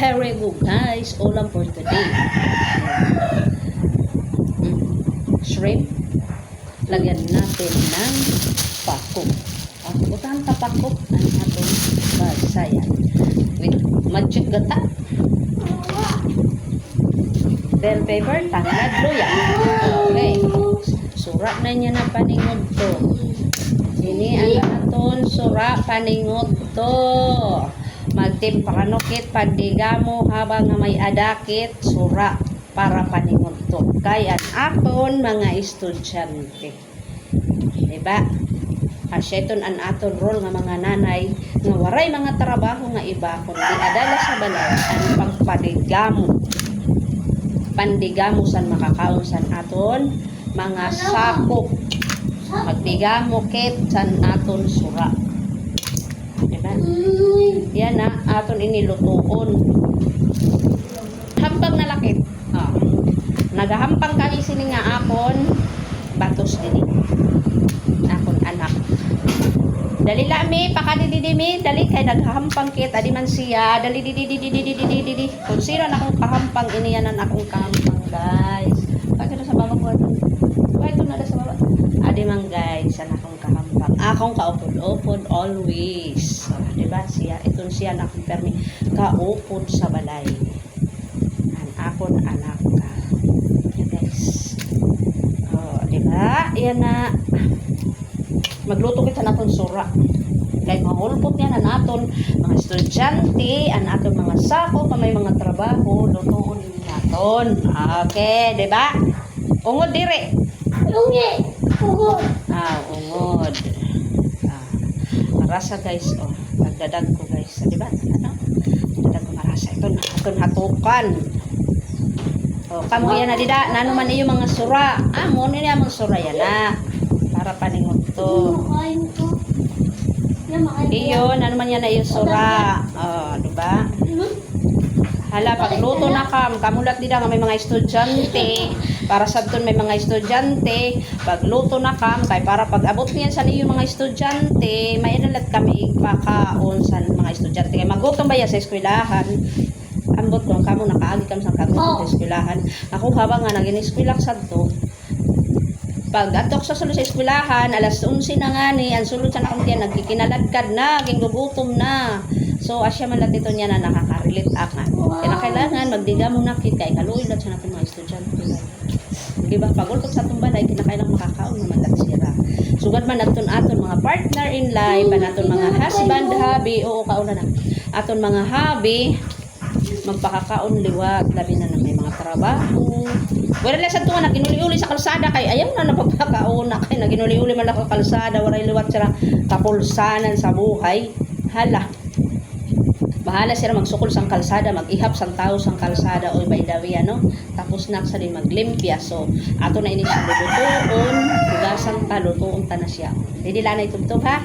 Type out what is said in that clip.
Here we go guys, ulam for today. Shrimp. Lagyan natin ng pako. Butahan ta pako ang atong basayan. With magic gata. Bell pepper, tanglad, luya. Okay. Surat na niya na paningod to. Ini ang aton sura paningod to. Magtimpanokit pandigamo habang may adakit sura para paningod to. Kaya akon mga estudyante. Diba? Asyeton an aton role nga mga nanay nga waray mga trabaho nga iba kundi adala sa balay ang pagpadigamo. Pandigamo san makakaon san aton mga sakop. Magdigamo ket san aton sura. Diba? Yan na aton inilutuon. Hampang na lakit. Nagahampang kami sini nga akon batos dili. Akon anak. Dali lami pakadididimi, dali kay naghahampang kit adi man siya, dali didi. Kung sino na akong kahampang iniyanan akong kahampang guys. Pagka sa baba ko ito. Ito na sa baba. Adi man guys, sana akong kahampang. Akong kaupod-upod always. So, diba siya? Itong siya na akong permi kaupod sa balay. An akon anak ka. Yan guys. Oh, diba? Yan na. Magluto kita naton sura. Kay mahulpot niya na naton mga estudyante, an aton mga sako, pa may mga trabaho, lutuon naton. Okay, diba? Ungod dire. Ungod. Ungod. Marasa guys, oh. Nagdadag ko guys. Diba? Ano? Nagdadag ko marasa. Ito na aton hatukan. Oh, kamo yan na dida. Nano man iyo mga sura. Mo ni mga sura yan na. Para paningot to. Iyon, ano man yan na yung sura. Oh, diba? Hala, pagluto na kamulat dida nga may mga estudyante. Para sa doon may mga estudyante. Pagluto na kay para pag-abot niyan sa niyo mga estudyante, may inalat kami ipakaon sa mga estudyante. Kaya magutom ba yan sa eskwelahan? Ambot ko, kamo nakaagi kami sa kagutom sa eskwelahan. Ako habang nga nag-ineskwelak sa to, pag atok sa sulod sa eskwelahan, alas 11 na nga ni, ang sulod sa nakong tiyan, nagkikinaladkad na, ginggugutom na. So, asya man lang dito niya na nakaka-relate akan. Kaya kailangan, magdiga mo na kit, kay kaluoy lang sa natin mga estudyante. Diba? Pag ultok sa itong balay, kinakailang makakaon naman lang sila. Sugad man aton mga partner in life, aton mga husband, hubby, oo, kauna na. Aton mga hubby, magpakakaon liwat, labi na may mga trabaho. Wala lang sa tuwa, naginuli-uli sa kalsada, kay ayaw na napagpakaon na, kay naginuli-uli man lang sa kalsada, waray liwat sila kapulsanan sa buhay. Hala. Bahala sila magsukol sang kalsada, mag-ihap sang tao sang kalsada, o by the way, ano? Tapos na sa din maglimpya. So, ato na ini siya lutuon, hugasan ta, lutuon ta na siya. Hindi lang na itubtob, ha?